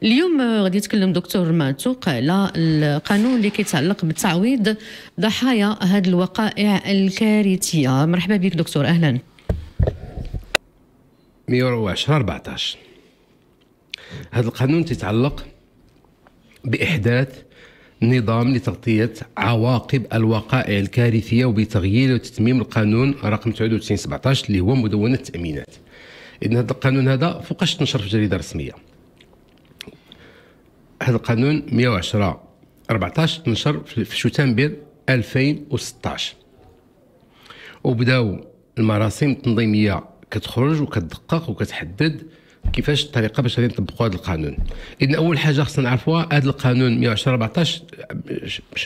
اليوم غادي يتكلم دكتور معتوق على القانون اللي كيتعلق بتعويض ضحايا هذه الوقائع الكارثيه. مرحبا بك دكتور، اهلا. 110/14 هذا القانون تيتعلق بإحداث نظام لتغطية عواقب الوقائع الكارثية وبتغيير وتتميم القانون رقم 99/17 اللي هو مدونة التأمينات. إذن هذا القانون هذا فوقاش تنشر في جريدة رسمية. هذا القانون 110/14 تنشر في شتنبر 2016 وبداو المراسم التنظيمية كتخرج وكتدقق وكتحدد كيفاش الطريقه باش غادي نطبقوا هذا القانون. اذن اول حاجه خصنا نعرفوها، هذا القانون 110/14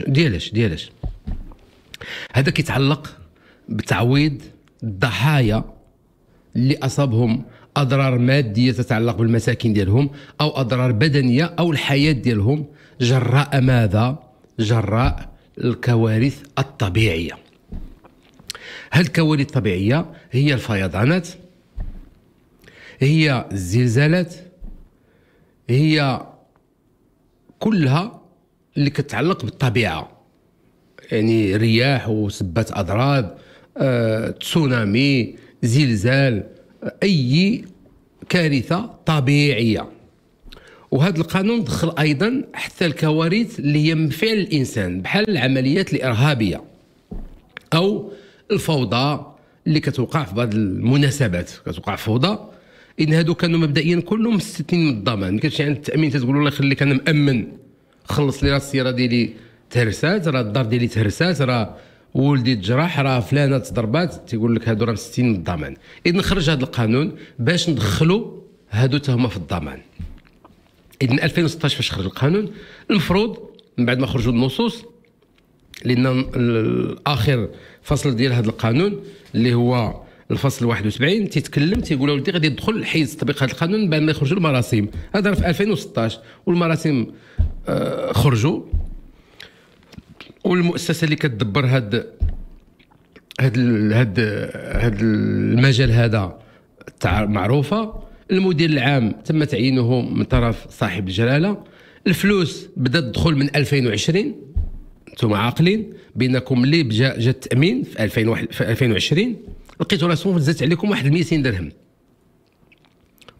ديالاش هذا كيتعلق بتعويض الضحايا اللي اصابهم اضرار ماديه تتعلق بالمساكن ديالهم او اضرار بدنيه او الحياه ديالهم جراء ماذا؟ جراء الكوارث الطبيعيه. هذه الكوارث الطبيعيه هي الفيضانات، هي الزلزالات، هي كلها اللي كتعلق بالطبيعه، يعني رياح وسبات اضراب، تسونامي، زلزال، اي كارثه طبيعيه. وهذا القانون دخل ايضا حتى الكوارث اللي هي من فعل الانسان بحال العمليات الارهابيه او الفوضى اللي كتوقع في بعض المناسبات، كتوقع فوضى. ان هادو كانوا مبدئيا كلهم مستثنين من الضمان. ما كانش عند التامين تقول الله يخليك انا مامن، خلص لي راه السياره ديالي تهرسات، راه الدار ديالي تهرسات، راه ولدي تجرح، راه فلانه تضربات، تيقول لك هادو راه مستثنين من الضمان. اذا خرج هذا القانون باش ندخلوا هادو تهما في الضمان. اذا 2016 فاش خرج القانون المفروض من بعد ما خرجوا النصوص، لان اخر فصل ديال هذا القانون اللي هو الفصل 71 تيتكلم تيقول ولدي غادي يدخل حيز تطبيق هذا القانون بعد ما يخرجوا المراسم. هذا في 2016 والمراسم خرجوا، والمؤسسه اللي كتدبر هاد المجال هذا معروفه. المدير العام تم تعيينه من طرف صاحب الجلاله. الفلوس بدات تدخل من 2020، انتم عاقلين بينكم اللي جا التامين في 2020 لقيتوا راسكم زادت عليكم واحد 200 درهم،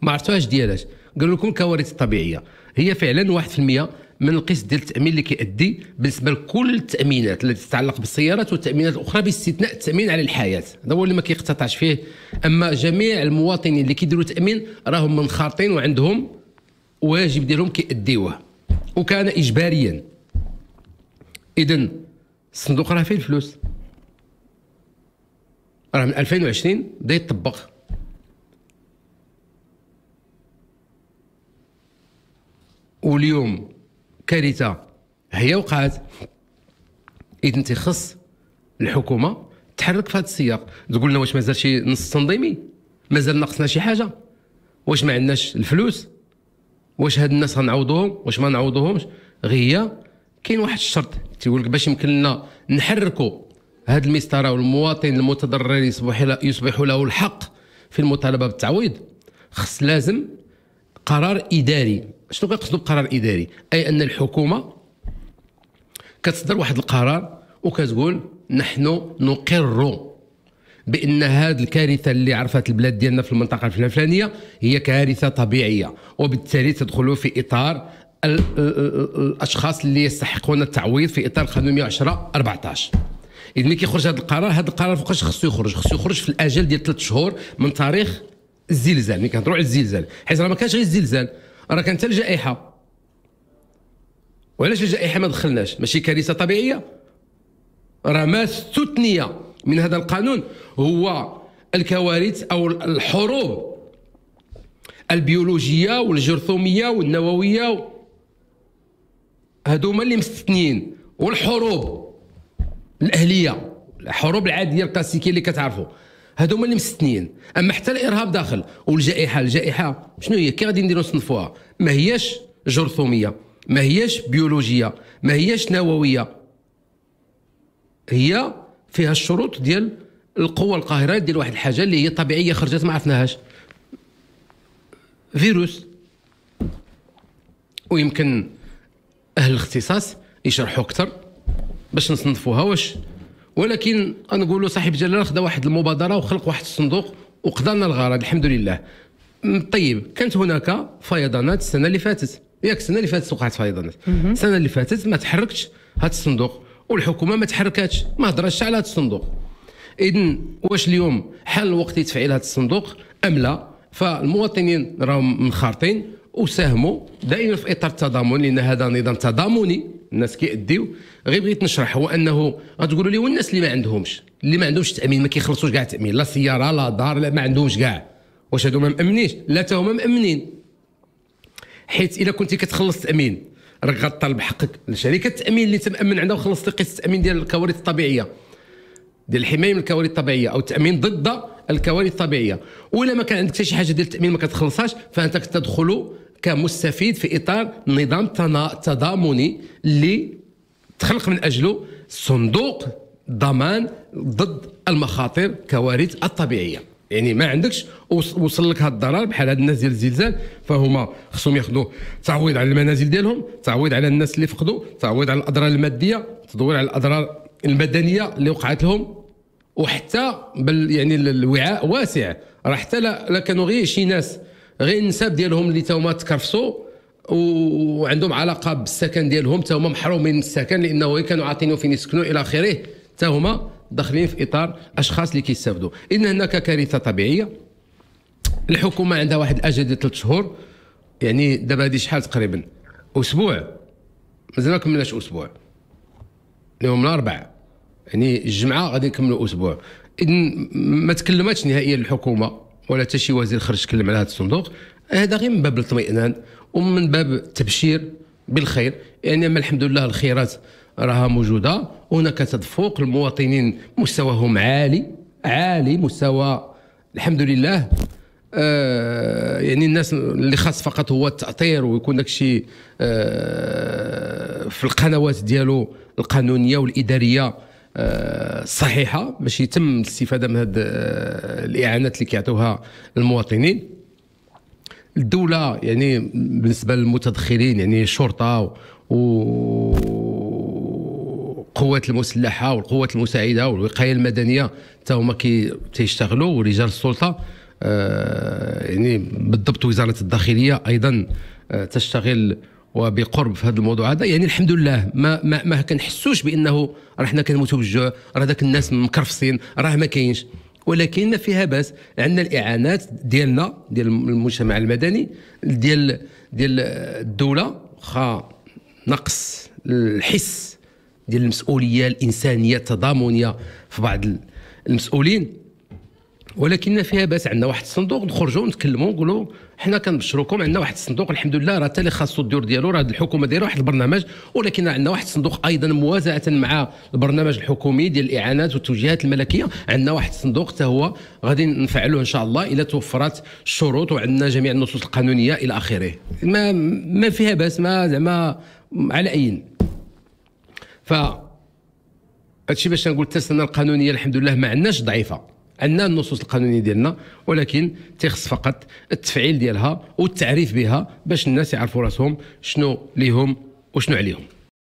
ما عرفتوهاش ديالاش. قالوا لكم الكوارث الطبيعيه هي فعلا 1% من القسط ديال التامين اللي كيأدي بالنسبه لكل التامينات التي تتعلق بالسيارات والتامينات الاخرى باستثناء التامين على الحياه، هذا هو اللي ما كيقتطعش فيه. اما جميع المواطنين اللي كيديروا تامين راهم منخرطين وعندهم واجب ديالهم كيأديوه وكان اجباريا. اذا الصندوق راه فيه الفلوس، راه من 2020 بدا يطبق. واليوم كارثه هي وقعت. اذا تيخص الحكومه تحرك في هذا السياق، تقول لنا واش مازال شي نص تنظيمي، مازال ناقصنا شي حاجه، واش ما عندناش الفلوس، واش هاد الناس غنعوضوهم، واش ما نعوضوهمش. غير كاين واحد الشرط تيقول لك باش يمكن لنا نحركوا هاد المسطره والمواطن المتضرر يصبح له الحق في المطالبه بالتعويض، خص لازم قرار اداري. شنو كنقصدوا بقرار اداري؟ اي ان الحكومه كتصدر واحد القرار وكتقول نحن نقر بان هذه الكارثه اللي عرفت البلاد ديالنا في المنطقه الفلانيه هي كارثه طبيعيه، وبالتالي تدخلوا في اطار الاشخاص اللي يستحقون التعويض في اطار قانون 110/14. اذا ملي كيخرج هذا القرار فوقاش خصو يخرج؟ خصو يخرج في الاجل ديال 3 شهور من تاريخ الزلزال. ملي كنهضروا على الزلزال، حيت راه ما كانش غير الزلزال، راه كانت حتى الجائحه. وعلاش الجائحه ما دخلناش؟ ماشي كارثه طبيعيه؟ راه ما استثني من هذا القانون هو الكوارث او الحروب البيولوجيه والجرثوميه والنوويه، هادو هما اللي مستثنيين. والحروب الاهليه، الحروب العاديه الكلاسيكيه اللي كتعرفوا، هادو هما اللي مستثنيين. اما حتى الارهاب داخل. والجائحه شنو هي؟ كي غادي نديرو نصنفوها؟ ما هياش جرثوميه، ما هياش بيولوجيه، ما هياش نوويه، هي فيها الشروط ديال القوه القاهره ديال واحد الحاجه اللي هي طبيعيه خرجت ما عرفناهاش، فيروس. ويمكن اهل الاختصاص يشرحوا اكثر باش نصنفوها واش. ولكن نقولوا صاحب الجلاله خدا واحد المبادره وخلق واحد الصندوق وقضى لنا الغرض الحمد لله. طيب كانت هناك فيضانات السنه اللي فاتت، ياك السنه اللي فاتت وقعت فيضانات، السنه اللي فاتت ما تحركش هذا الصندوق والحكومه ما تحركاتش، ما هضرش على هذا الصندوق. اذن واش اليوم حان الوقت لتفعيل هذا الصندوق ام لا؟ فالمواطنين راهم منخرطين وساهموا دائما في اطار التضامن، لان هذا نظام تضامني الناس كيأديو. غير بغيت نشرح هو انه غتقولوا لي والناس اللي ما عندهمش تامين، ما كيخلصوش كاع التامين، لا سياره لا دار لا ما عندهمش كاع، واش هادو ما مامنينش؟ لا تا هما مامنين، حيت الا كنتي كتخلص تامين راك غطالب حقك لشركه التامين اللي انت مامن عندها وخلصتي قسط التامين ديال الكوارث الطبيعيه، ديال الحمايه من الكوارث الطبيعيه او التامين ضد الكوارث الطبيعيه. ولا ما كان عندك حتى شي حاجه ديال التامين ما كتخلصهاش، فانت كتدخل كمستفيد في اطار نظام تضامني اللي تخلق من اجله صندوق ضمان ضد المخاطر كوارث الطبيعيه. يعني ما عندكش وصل لك هذا الضرر بحال هاد الناس ديال الزلزال، فهما خصهم ياخذوا تعويض على المنازل ديالهم، تعويض على الناس اللي فقدوا، تعويض على الاضرار الماديه، تدوير على الاضرار المدنيه اللي وقعت لهم، وحتى يعني الوعاء واسع. راه حتى لا كانوا غير شي ناس غير النساب ديالهم اللي تاهما تكرفسوا وعندهم علاقه بالسكن ديالهم، تاهما محرومين من السكن لانه كانوا عاطينهم فين يسكنوا الى اخره، تاهما داخلين في اطار اشخاص اللي كيستافدوا. ان هناك كارثه طبيعيه، الحكومه عندها واحد الاجل ديال 3 شهور، يعني دابا هذه شحال تقريبا اسبوع، مازال ما كملناش اسبوع، اليوم الاربعاء، يعني الجمعه غادي نكملوا اسبوع. اذن ما تكلماتش نهائيا الحكومه ولا حتى شي وزير خرج تكلم على هذا الصندوق، هذا غير من باب الاطمئنان ومن باب التبشير بالخير. يعني اما الحمد لله الخيرات راها موجوده، وهناك تدفق، المواطنين مستواهم عالي مستوى الحمد لله. يعني الناس اللي خاص فقط هو التأطير ويكون داكشي في القنوات ديالو القانونيه والاداريه صحيحه باش يتم الاستفاده من هذه الاعانات اللي كيعطيوها المواطنين. الدوله يعني بالنسبه للمتدخلين، يعني الشرطه والقوات المسلحه والقوات المساعده والوقايه المدنيه حتى هما تيشتغلوا، ورجال السلطه يعني بالضبط وزاره الداخليه ايضا تشتغل وبقرب في هذا الموضوع هذا. يعني الحمد لله ما كنحسوش بانه راه حنا كنموتوا بالجوع، راه داك الناس مكرفصين، راه ما كاينش. ولكن ما فيها باس، عندنا الاعانات ديالنا ديال المجتمع المدني ديال الدوله، واخا نقص الحس ديال المسؤوليه الانسانيه التضامنيه في بعض المسؤولين، ولكن فيها باس. عندنا واحد الصندوق نخرجوا نتكلموا نقولوا حنا كنبشروكم، عندنا واحد الصندوق الحمد لله، راه حتى اللي خاصو الدور ديالو، راه الحكومه دايره واحد البرنامج، ولكن عندنا واحد الصندوق ايضا موازاه مع البرنامج الحكومي ديال الاعانات والتوجيهات الملكيه. عندنا واحد الصندوق حتى هو غادي نفعلوه ان شاء الله اذا توفرت الشروط وعندنا جميع النصوص القانونيه الى اخره. ما فيها باس، ما زعما على اي. ف هادشي باش نقول حتى السنه القانونيه الحمد لله ما عندناش ضعيفه، عندنا النصوص القانونيه ديالنا، ولكن تيخص فقط التفعيل ديالها والتعريف بها باش الناس يعرفوا راسهم شنو ليهم وشنو عليهم.